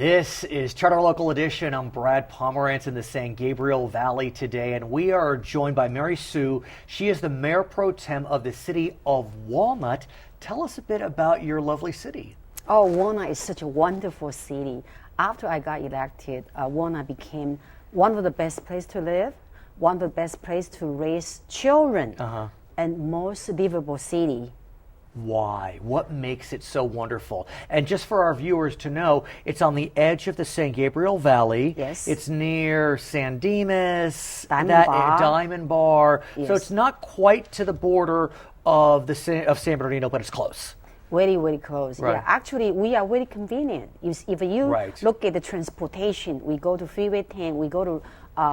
This is Charter Local Edition. I'm Brad Pomerance in the San Gabriel Valley today, and we are joined by Mary Sue. She is the Mayor Pro Tem of the city of Walnut. Tell us a bit about your lovely city. Oh, Walnut is such a wonderful city. After I got elected, Walnut became one of the best places to live, one of the best places to raise children, and most livable city. Why? What makes it so wonderful? And just for our viewers to know, it's on the edge of the San Gabriel Valley. Yes. It's near San Dimas, Diamond Diamond Bar. Yes. So it's not quite to the border of San Bernardino, but it's close. Very, very close. Right. Yeah, actually, we are very convenient. If you Right. look at the transportation, we go to Freeway 10, we go to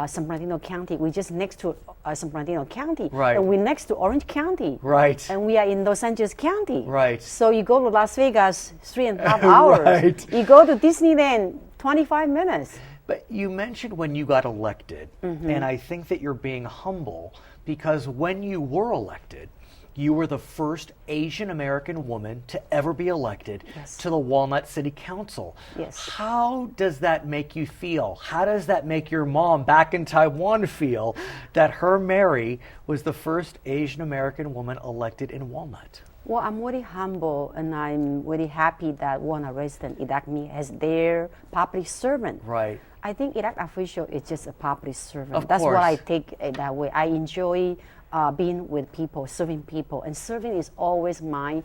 San Bernardino County. We're just next to San Bernardino County. Right. And we're next to Orange County. Right. And we are in Los Angeles County. Right. So you go to Las Vegas, 3.5 hours. Right. You go to Disneyland, 25 minutes. But you mentioned when you got elected, and I think that you're being humble because when you were elected, you were the first Asian American woman to ever be elected to the Walnut City Council. Yes. How does that make you feel? How does that make your mom back in Taiwan feel that her Mary was the first Asian American woman elected in Walnut? Well, I'm very humble and I'm very happy that Walnut resident elect me as their public servant. Right. I think elect official is just a public servant. Of That's course. what I take it that way. I enjoy being with people, serving people, and serving is always my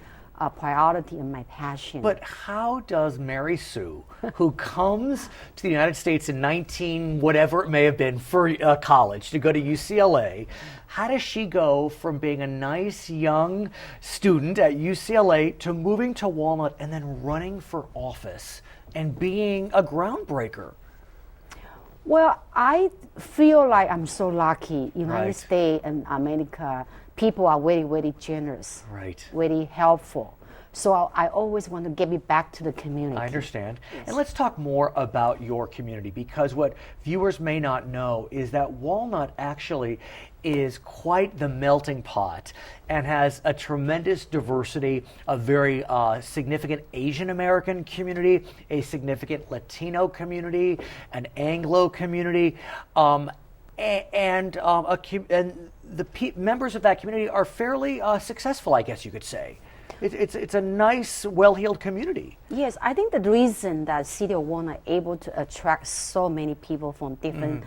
priority and my passion. But how does Mary Sue, who comes to the United States in 19 whatever it may have been for college to go to UCLA, how does she go from being a nice young student at UCLA to moving to Walnut and then running for office and being a groundbreaker? Well, I feel like I'm so lucky. United Right. States and America, people are very, very generous, Right. very helpful. So I always want to give it back to the community. I understand. And let's talk more about your community, because what viewers may not know is that Walnut actually is quite the melting pot and has a tremendous diversity, a very significant Asian American community, a significant Latino community, an Anglo community, and the members of that community are fairly successful, I guess you could say. It's a nice, well-heeled community. Yes, I think the reason that City of Walnut able to attract so many people from different,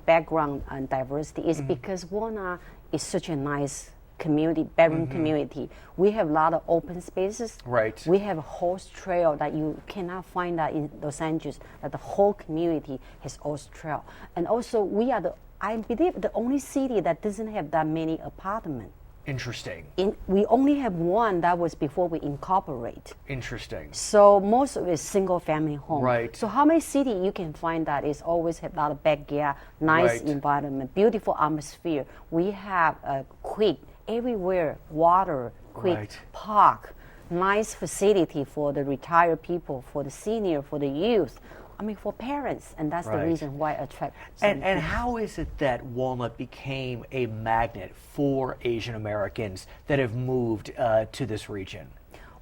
background and diversity is because Walnut is such a nice community, bedroom community. We have a lot of open spaces. Right. We have a horse trail that you cannot find that in Los Angeles. That the whole community has horse trail, and also we are I believe the only city that doesn't have that many apartments. Interesting. We only have one that was before we incorporate. Interesting. So most of it is single family home. Right. So how many city you can find that is always have a lot of backyard, nice Right. environment, beautiful atmosphere. We have a creek everywhere, water, creek, Right. park, nice facility for the retired people, for the senior, for the youth. I mean, for parents, and that's Right. the reason why I attract. so And many people. how is it that Walnut became a magnet for Asian Americans that have moved to this region?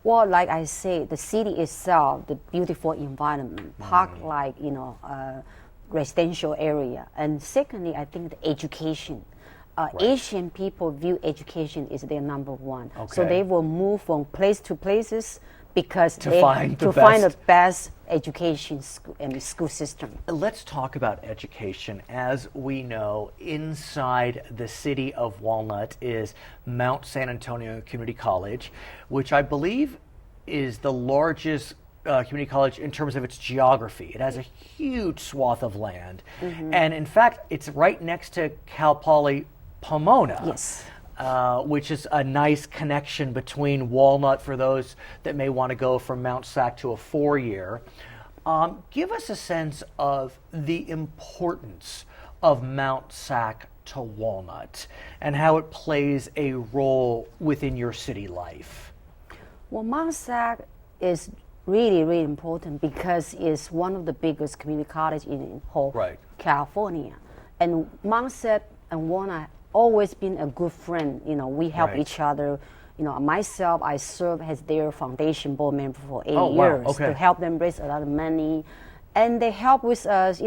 Well, like I say, the city itself, the beautiful environment, park like residential area, and secondly, I think the education. Asian people view education is their number one, so Okay. they will move from place to places because To they find the find best. the best education school system. Let's talk about education. As we know, inside the city of Walnut is Mount San Antonio Community College, which I believe is the largest community college in terms of its geography. It has a huge swath of land. And in fact, it's right next to Cal Poly Pomona. Yes. Which is a nice connection between Walnut for those that may want to go from Mount Sac to a 4-year. Give us a sense of the importance of Mount Sac to Walnut and how it plays a role within your city life. Well, Mount Sac is really, really important because it's one of the biggest community college in whole Right. California. And Mount Sac and Walnut always been a good friend. We help Right. each other. Myself, I serve as their foundation board member for 8 Oh, wow. years Okay. to help them raise a lot of money. And they help with us,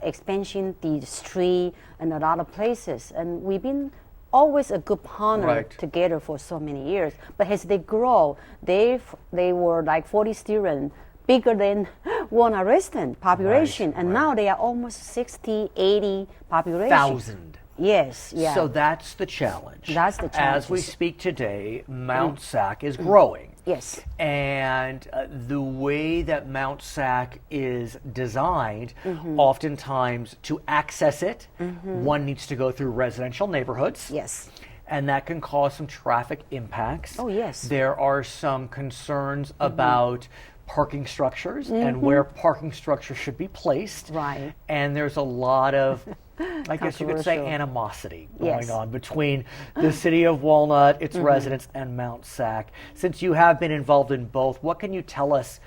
expansion the street and a lot of places. And we've been always a good partner together for so many years. But as they grow, they were like 40 students, bigger than Walnut resident population. And now they are almost 60, 80 population. 1,000. Yes, yeah. So that's the challenge. That's the challenge. As we speak today, Mount SAC is growing. Yes. And the way that Mount SAC is designed, oftentimes to access it, one needs to go through residential neighborhoods. Yes. And that can cause some traffic impacts. Oh, yes. There are some concerns about parking structures and where parking structures should be placed. Right. And there's a lot of, I guess you could say, animosity going on between the city of Walnut, its residents, and Mount SAC. Since you have been involved in both, what can you tell us,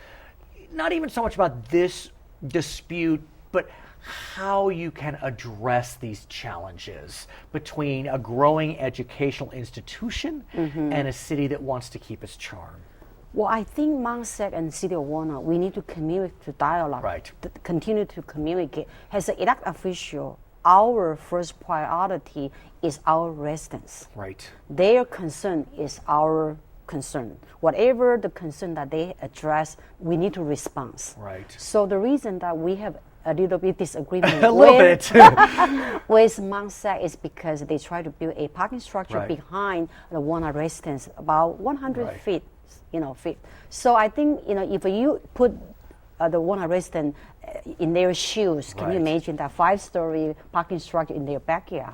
not even so much about this dispute, but how you can address these challenges between a growing educational institution and a city that wants to keep its charm? Well, I think Mount SAC and City of Walnut, we need to communicate, to dialogue, to continue to communicate. As an elected official, our first priority is our residents. Right. Their concern is our concern. Whatever the concern that they address, we need to respond. Right. So the reason that we have a little bit disagreement with Mount SAC is because they try to build a parking structure behind the Walnut residence, about 100 feet. So I think, if you put the Walnut resident in their shoes, can you imagine that 5-story parking structure in their backyard?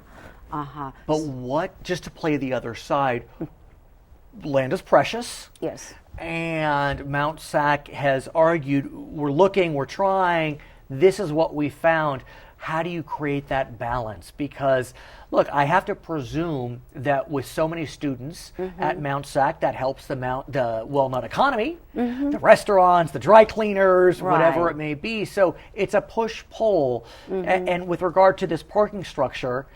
But just to play the other side, land is precious. Yes. And Mount SAC has argued, we're looking, we're trying, this is what we found. How do you create that balance? Because, look, I have to presume that with so many students at Mount SAC, that helps the Walnut economy, the restaurants, the dry cleaners, whatever it may be. So it's a push-pull. And with regard to this parking structure,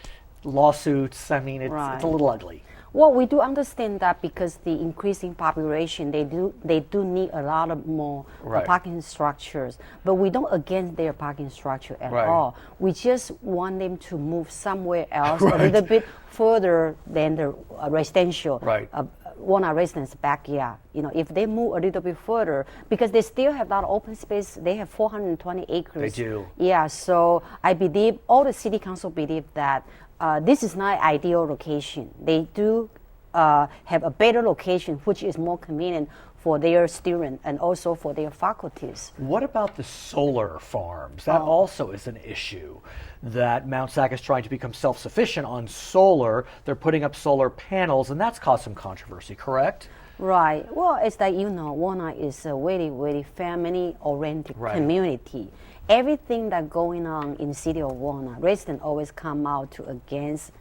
lawsuits, I mean, it's a little ugly. Well, we do understand that because the increasing population, they do need a lot of more parking structures. But we don't against their parking structure at all. We just want them to move somewhere else a little bit further than the residential Walnut residence backyard. If they move a little bit further, because they still have that open space, they have 420 acres. They do. Yeah, so I believe all the city council believe that this is not ideal location. They do have a better location, which is more convenient for their students and also for their faculties. What about the solar farms? That also is an issue, that Mount SAC is trying to become self-sufficient on solar. They're putting up solar panels, and that's caused some controversy, correct? Right. Well, it's that, Walnut is a very, very family-oriented community. Everything that's going on in the city of Walnut, residents always come out to against,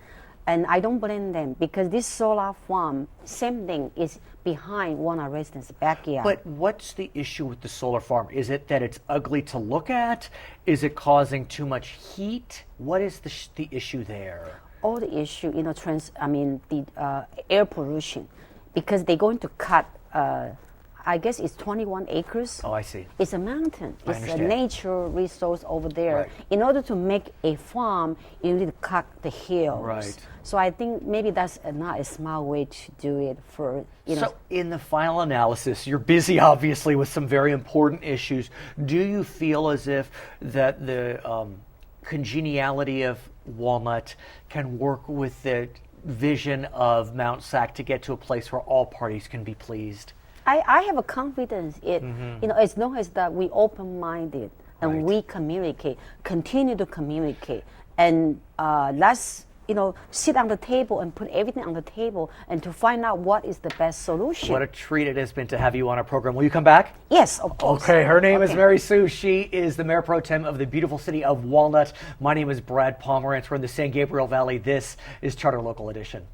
and I don't blame them, because this solar farm, same thing, is behind Walnut residents' backyard. But what's the issue with the solar farm? Is it that it's ugly to look at? Is it causing too much heat? What is the issue there? All the issue, the air pollution, because they're going to cut. I guess it's 21 acres. Oh, I see. It's a mountain. It's a understand. nature resource over there. Right. In order to make a farm, you need to cut the hills. Right. So I think maybe that's not a smart way to do it for, So in the final analysis, you're busy obviously with some very important issues. Do you feel as if that the congeniality of Walnut can work with the vision of Mount SAC to get to a place where all parties can be pleased? I have a confidence as long as that we open-minded and we communicate, continue to communicate, and let's sit on the table and put everything on the table and to find out what is the best solution. What a treat it has been to have you on our program. Will you come back? Yes, of course. Okay, her name is Mary Sue. She is the Mayor Pro Tem of the beautiful city of Walnut. My name is Brad Pomerance. We're in the San Gabriel Valley. This is Charter Local Edition.